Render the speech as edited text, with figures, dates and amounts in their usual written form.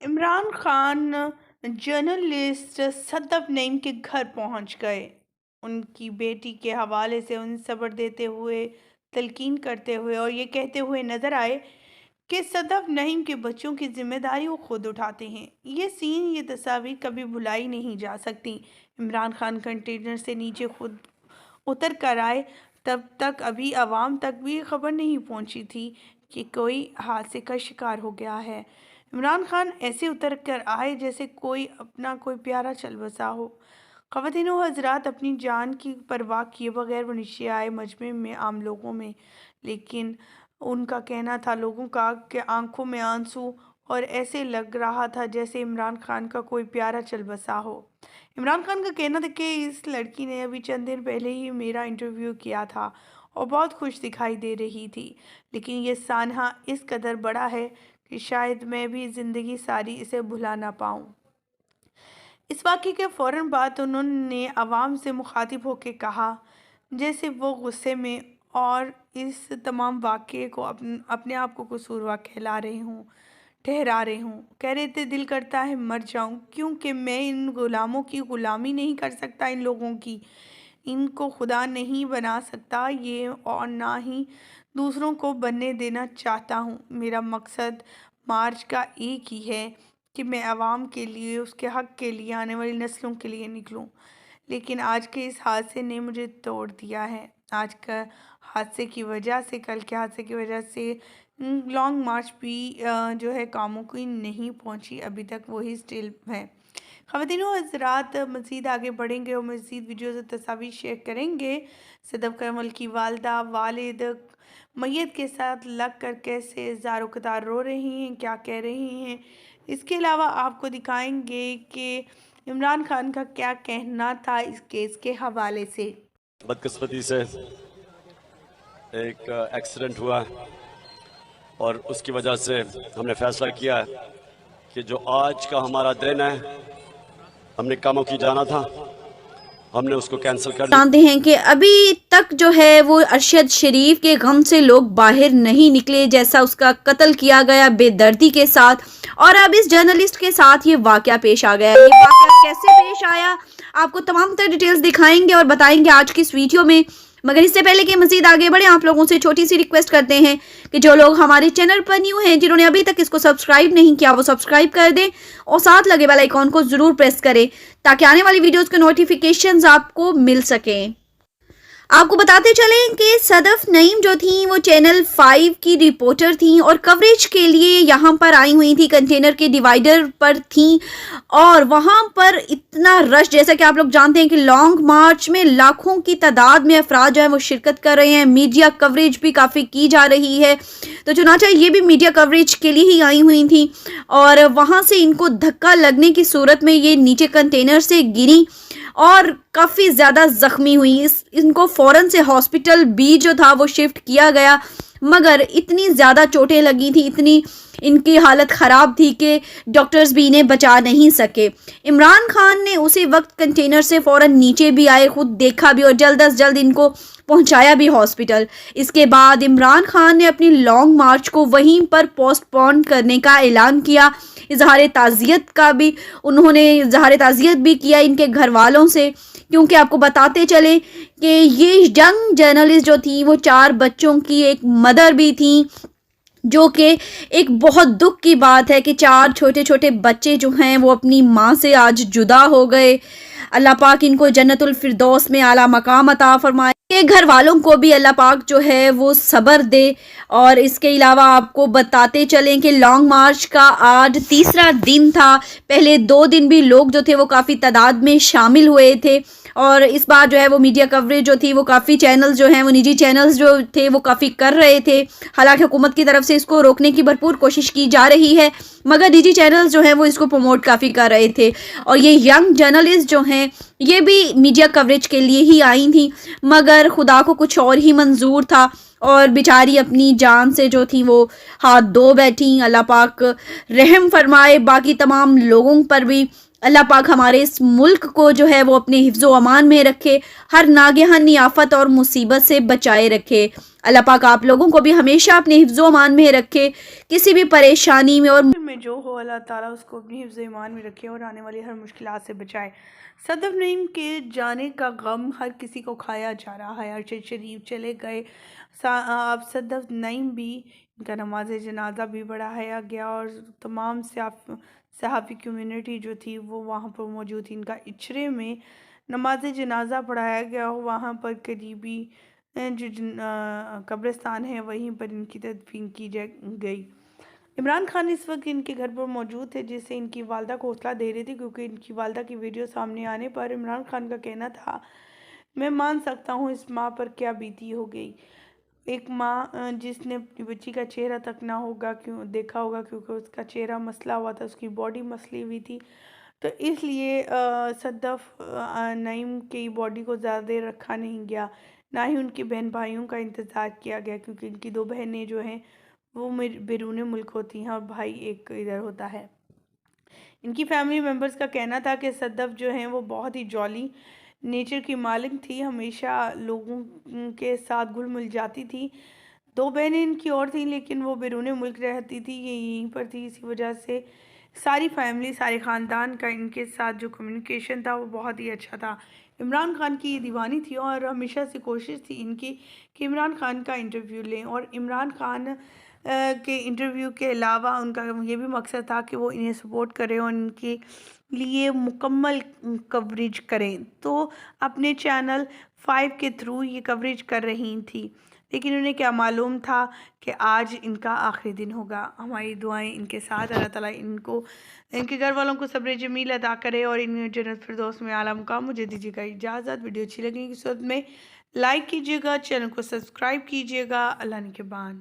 Imran Khan journalist Sadaf Naeem के घर पहुंच गए। उनकी बेटी के हवाले से उन सब्र देते हुए, तलकीन करते हुए और ये कहते हुए नजर आए कि सदफ नईम के बच्चों की जिम्मेदारी वो खुद उठाते हैं। ये सीन, ये तस्वीर कभी भुलाई नहीं जा सकती। इमरान खान कंटेनर से नीचे खुद उतर कर आए, तब तक अभी आवाम तक भी खबर नहीं पहुंची थी कि कोई हादसे का शिकार हो गया है। इमरान खान ऐसे उतर कर आए जैसे कोई अपना कोई प्यारा चल बसा हो। ख़वातीन व हज़रात, अपनी जान की परवाह किए बगैर वो नीचे आए मजमे में आम लोगों में, लेकिन उनका कहना था लोगों का कि आंखों में आंसू और ऐसे लग रहा था जैसे इमरान खान का कोई प्यारा चल बसा हो। इमरान खान का कहना था कि इस लड़की ने अभी चंद दिन पहले ही मेरा इंटरव्यू किया था और बहुत खुश दिखाई दे रही थी, लेकिन ये सानहा इस कदर बड़ा है कि शायद मैं भी ज़िंदगी सारी इसे भुला ना पाऊँ। इस वाक़े के फ़ौरन बाद उन्होंने आवाम से मुखातिब होकर कहा जैसे वो गुस्से में और इस तमाम वाक़े को अपने आप को कसूरवार ठहरा रहे हूँ। कह रहे थे दिल करता है मर जाऊँ, क्योंकि मैं इन ग़ुलामों की ग़ुलामी नहीं कर सकता, इन लोगों की, इनको खुदा नहीं बना सकता ये, और ना ही दूसरों को बनने देना चाहता हूँ। मेरा मकसद मार्च का एक ही है कि मैं आवाम के लिए, उसके हक़ के लिए, आने वाली नस्लों के लिए निकलूँ। लेकिन आज के इस हादसे ने मुझे तोड़ दिया है। आज का हादसे की वजह से, कल के हादसे की वजह से लॉन्ग मार्च भी जो है कामों की नहीं पहुंची, अभी तक वही स्टिल है। ख़वातीन व हज़रात, मज़ीद आगे बढ़ेंगे और मज़ीद वीडियोज़ और तस्वीर शेयर करेंगे। सदफ करमल की वालदा वालिद मैयत के साथ लग कर कैसे ज़ारो कतार रो रही हैं, क्या कह रही हैं। इसके अलावा आपको दिखाएंगे कि इमरान खान का क्या कहना था इस केस के हवाले से। बदकिस्मती से एक एक्सीडेंट हुआ और उसकी वजह से हमने फैसला किया है कि जो आज का हमारा दिन है, हमने कामों की जाना था, हमने उसको कैंसिल कर दिया। जानते हैं कि अभी तक जो है वो अरशद शरीफ के गम से लोग बाहर नहीं निकले, जैसा उसका कत्ल किया गया बेदर्दी के साथ, और अब इस जर्नलिस्ट के साथ ये वाकया पेश आ गया। ये वाकया कैसे पेश आया, आपको तमाम तर डिटेल्स दिखाएंगे और बताएंगे आज की इस वीडियो में। मगर इससे पहले कि मज़ीद आगे बढ़े, आप लोगों से छोटी सी रिक्वेस्ट करते हैं कि जो लोग हमारे चैनल पर न्यू हैं, जिन्होंने अभी तक इसको सब्सक्राइब नहीं किया, वो सब्सक्राइब कर दें और साथ लगे बेल आइकॉन को ज़रूर प्रेस करें ताकि आने वाली वीडियोस के नोटिफिकेशंस आपको मिल सकें। आपको बताते चलें कि सदफ नईम जो थी वो चैनल 5 की रिपोर्टर थी और कवरेज के लिए यहाँ पर आई हुई थी, कंटेनर के डिवाइडर पर थी, और वहाँ पर इतना रश, जैसा कि आप लोग जानते हैं कि लॉन्ग मार्च में लाखों की तादाद में अफराद जो है वो शिरकत कर रहे हैं। मीडिया कवरेज भी काफ़ी की जा रही है, तो चुनांचे ये भी मीडिया कवरेज के लिए ही आई हुई थी और वहाँ से इनको धक्का लगने की सूरत में ये नीचे कंटेनर से गिरी और काफ़ी ज़्यादा ज़ख्मी हुई। इनको फ़ौरन से हॉस्पिटल बी जो था वो शिफ्ट किया गया, मगर इतनी ज़्यादा चोटें लगी थी, इतनी इनकी हालत ख़राब थी कि डॉक्टर्स भी इन्हें बचा नहीं सके। इमरान खान ने उसी वक्त कंटेनर से फ़ौरन नीचे भी आए, खुद देखा भी और जल्द अज जल्द इनको पहुंचाया भी हॉस्पिटल। इसके बाद इमरान खान ने अपनी लॉन्ग मार्च को वहीं पर पोस्टपोन करने का ऐलान किया। इजहार ताज़ियत का भी उन्होंने इजहार ताज़ियत भी किया इनके घर वालों से, क्योंकि आपको बताते चले कि ये यंग जर्नलिस्ट जो थी वो 4 बच्चों की एक मदर भी थी, जो कि एक बहुत दुख की बात है कि 4 छोटे छोटे बच्चे जो हैं वो अपनी माँ से आज जुदा हो गए। अल्लाह पाक इनको जन्नतुल फिरदौस में आला मकाम अता फरमाए, के घर वालों को भी अल्लाह पाक जो है वो सब्र दे। और इसके अलावा आपको बताते चलें कि लॉन्ग मार्च का आज तीसरा दिन था। पहले 2 दिन भी लोग जो थे वो काफ़ी तादाद में शामिल हुए थे और इस बार जो है वो मीडिया कवरेज जो थी वो काफ़ी चैनल्स जो हैं वो निजी चैनल्स जो थे वो काफ़ी कर रहे थे। हालांकि हुकूमत की तरफ से इसको रोकने की भरपूर कोशिश की जा रही है, मगर निजी चैनल्स जो हैं वो इसको प्रमोट काफ़ी कर रहे थे। और ये यंग जर्नलिस्ट जो हैं ये भी मीडिया कवरेज के लिए ही आई थी, मगर खुदा को कुछ और ही मंजूर था और बेचारी अपनी जान से जो थी वो हाथ धो बैठी। अल्लाह पाक रहम फरमाए बाकी तमाम लोगों पर भी اللہ پاک ہمارے اس ملک کو جو ہے وہ اپنے حفظ و امان میں رکھے، ہر ناگہانی آفت اور مصیبت سے بچائے رکھے۔ اللہ پاک آپ لوگوں کو بھی ہمیشہ اپنے حفظ و امان میں رکھے، کسی بھی پریشانی میں اور میں جو ہو اللہ تعالیٰ اس کو اپنی حفظ ایمان میں رکھے اور آنے والی ہر مشکلات سے بچائے۔ صدف نعیم کے جانے کا غم ہر کسی کو کھایا جا رہا ہے۔ ارشد شریف چلے گئے، اب صدف نعیم بھی، ان کا نماز جنازہ بھی پڑھایا گیا اور تمام صحافی کمیونٹی جو تھی وہ وہاں پر موجود تھی۔ ان کا اچھرے میں نماز جنازہ پڑھایا گیا، وہاں پر قریبی جو قبرستان ہے وہیں پر ان کی تدفین کی گئی۔ عمران خان اس وقت ان کے گھر پر موجود تھے، جس سے ان کی والدہ کو حوصلہ دے رہی تھی، کیونکہ ان کی والدہ کی ویڈیو سامنے آنے پر عمران خان کا کہنا تھا، میں مان سکتا ہوں اس ماں پر کیا بیتی ہو گئی، ایک ماں جس نے اپنی بچی کا چہرہ تک نہ دیکھا ہوگا، کیونکہ اس کا چہرہ مسلا ہوا تھا، اس کی باڈی مسلی ہوئی تھی، تو اس لیے صدف نعیم کی باڈی کو زیادہ دیر رکھا نہیں گیا، نہ ہی ان کے بہن بھائیوں کا انتظار کیا گیا، کیونکہ ان کی 2 بہنیں جو ہیں وہ بیرون ملک ہوتی ہیں اور بھائی ایک ادھر ہوتا ہے۔ ان کی فیملی ممبرز کا کہنا تھا کہ صدف جو ہیں وہ بہت ہی جولی نیچر کی مالک تھی، ہمیشہ لوگوں کے ساتھ گھل مل جاتی تھی۔ 2 بہنیں ان کی اور تھیں، لیکن وہ بیرون ملک رہتی تھی، یہ یہیں پر تھی، اسی وجہ سے ساری فیملی، سارے خاندان کا ان کے ساتھ جو کمیونیکیشن تھا وہ بہت ہی اچھا تھا۔ عمران خان کی یہ دیوانی تھی اور ہمیشہ سے کوشش تھی ان کی کہ عمران خان کا انٹرویو لیں، اور عمران خان کے انٹرویو کے علاوہ ان کا یہ بھی مقصد تھا کہ وہ انہیں سپورٹ کریں اور ان کے لیے مکمل کوریج کریں، تو اپنے چینل 5 کے تھرو یہ کوریج کر رہی تھی، لیکن انہیں کیا معلوم تھا کہ آج ان کا آخری دن ہوگا۔ ہماری دعائیں ان کے ساتھ، اللہ تعالیٰ ان کے گھر والوں کو صبر جمیل عطا کرے اور ان جنت فردوس میں اعلیٰ مقام۔ مجھے دیجیے گا اجازت، ویڈیو اچھی لگنے کی صورت میں لائک کیجیے گا، چینل کو سبسکرائب کیجیے گا۔ اللہ نگہبان۔